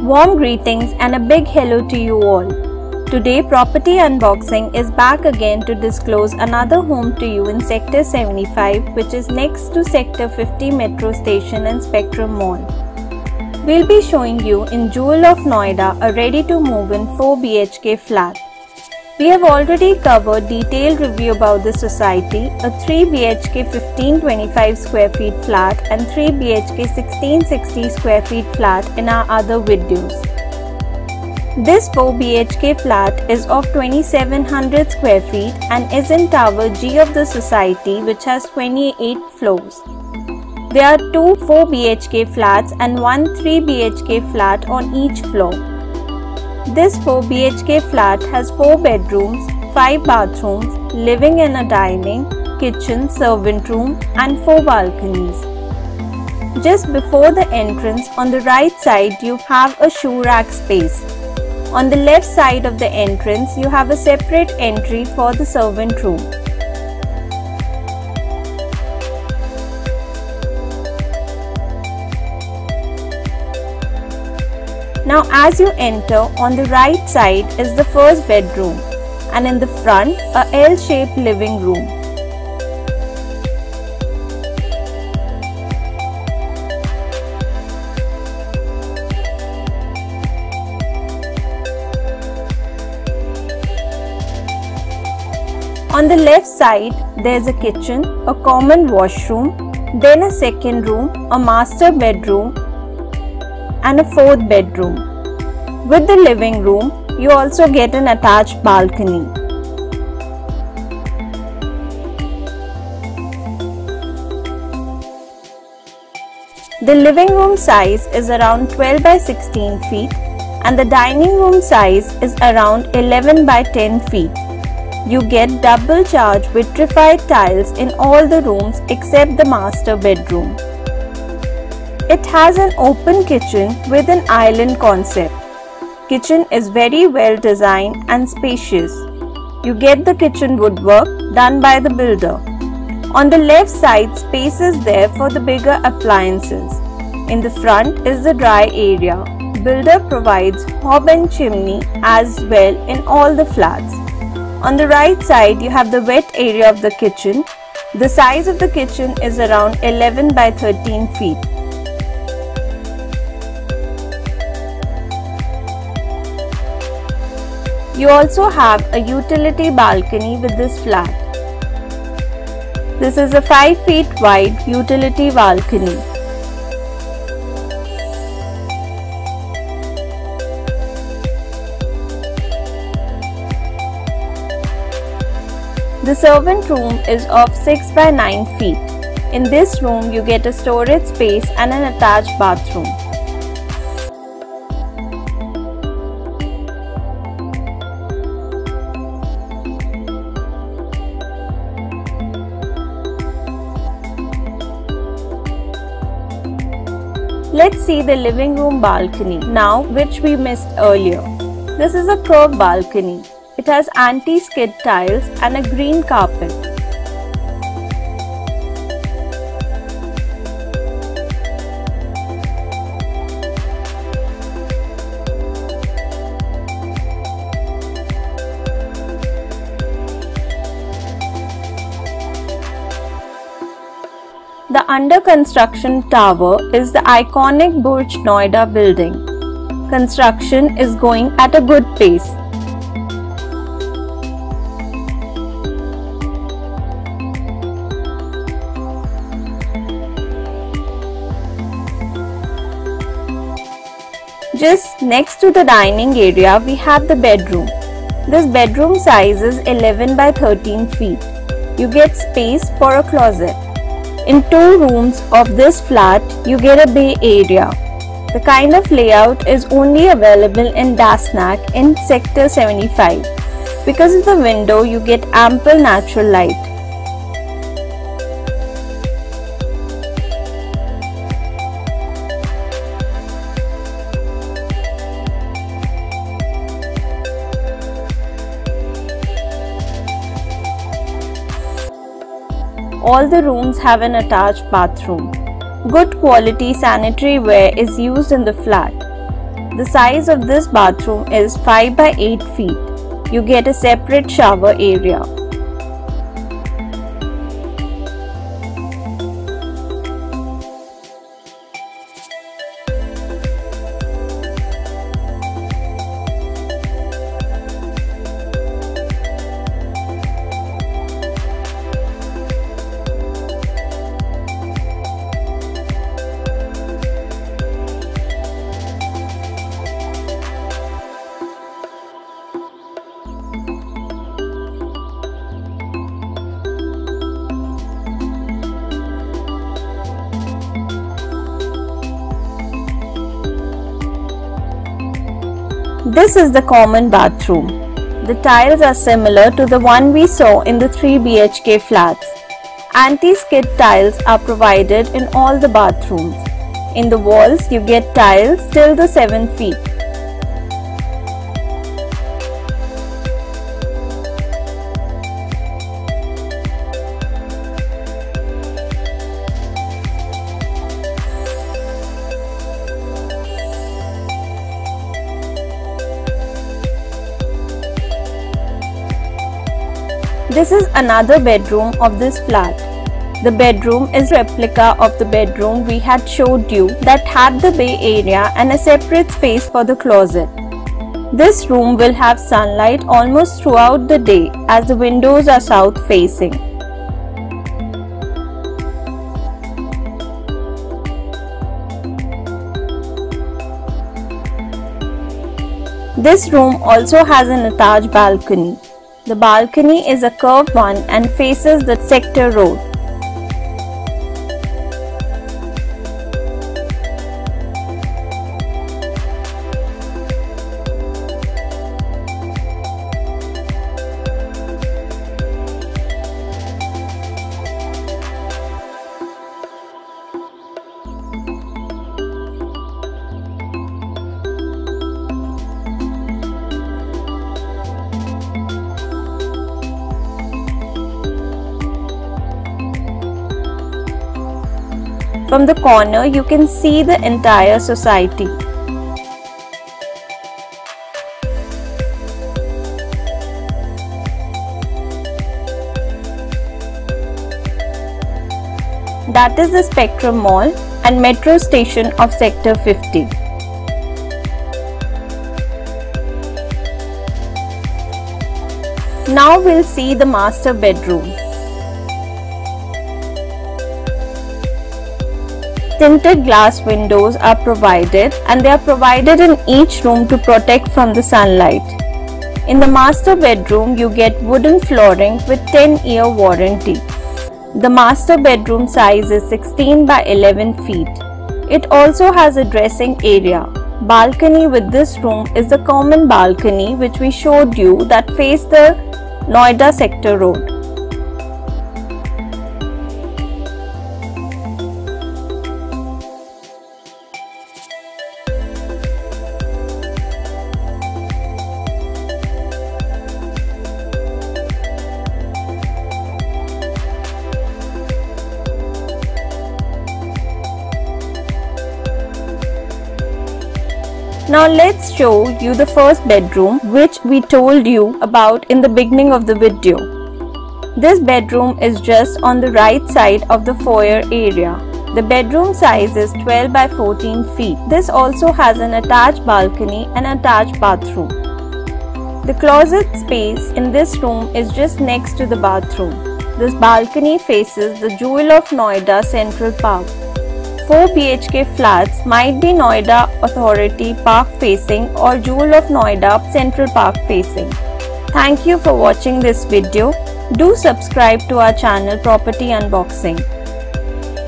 Warm greetings and a big hello to you all. Today Property Unboxing is back again to disclose another home to you in Sector 75, which is next to Sector 50 Metro Station and Spectrum Mall. We'll be showing you in Jewel of Noida a ready to move in 4 BHK flat. We have already covered detailed review about the society, a 3 BHK 1525 square feet flat and 3 BHK 1660 square feet flat in our other videos. This 4 BHK flat is of 2700 square feet and is in Tower G of the society, which has 28 floors. There are 2 4 BHK flats and 1 3 BHK flat on each floor. This 4 BHK flat has 4 bedrooms, 5 bathrooms, living and a dining, kitchen, servant room and 4 balconies. Just before the entrance on the right side you have a shoe rack space. On the left side of the entrance you have a separate entry for the servant room. Now as you enter, on the right side is the first bedroom and in the front a L-shaped living room. On the left side there is a kitchen, a common washroom, then a second room, a master bedroom and a 4th bedroom. With the living room, you also get an attached balcony. The living room size is around 12 by 16 feet and the dining room size is around 11 by 10 feet. You get double charge vitrified tiles in all the rooms except the master bedroom. It has an open kitchen with an island concept. Kitchen is very well designed and spacious. You get the kitchen woodwork done by the builder. On the left side, space is there for the bigger appliances. In the front is the dry area. Builder provides hob and chimney as well in all the flats. On the right side, you have the wet area of the kitchen. The size of the kitchen is around 11 by 13 feet. You also have a utility balcony with this flat. This is a 5 feet wide utility balcony. The servant room is of 6 by 9 feet. In this room you get a storage space and an attached bathroom. Let's see the living room balcony now, which we missed earlier. This is a curved balcony. It has anti-skid tiles and a green carpet. The under construction tower is the iconic Burj Noida building. Construction is going at a good pace. Just next to the dining area we have the bedroom. This bedroom size is 11 by 13 feet. You get space for a closet. In 2 rooms of this flat, you get a bay area. The kind of layout is only available in Dasnak in Sector 75. Because of the window, you get ample natural light. All the rooms have an attached bathroom. Good quality sanitary ware is used in the flat. The size of this bathroom is 5 by 8 feet. You get a separate shower area. This is the common bathroom. The tiles are similar to the one we saw in the 3 BHK flats. Anti-skid tiles are provided in all the bathrooms. In the walls, you get tiles till the 7 feet. This is another bedroom of this flat. The bedroom is a replica of the bedroom we had showed you that had the bay area and a separate space for the closet. This room will have sunlight almost throughout the day as the windows are south facing. This room also has an attached balcony. The balcony is a curved one and faces the sector road. From the corner, you can see the entire society. That is the Spectrum Mall and metro station of Sector 50. Now we'll see the master bedroom. Tinted glass windows are provided and they are provided in each room to protect from the sunlight. In the master bedroom, you get wooden flooring with 10-year warranty. The master bedroom size is 16 by 11 feet. It also has a dressing area. Balcony with this room is the common balcony which we showed you that faced the Noida sector road. Now let's show you the first bedroom which we told you about in the beginning of the video. This bedroom is just on the right side of the foyer area. The bedroom size is 12 by 14 feet. This also has an attached balcony and attached bathroom. The closet space in this room is just next to the bathroom. This balcony faces the Jewel of Noida Central Park. 4 BHK flats might be Noida Authority Park facing or Jewel of Noida Central Park facing. Thank you for watching this video. Do subscribe to our channel Property Unboxing.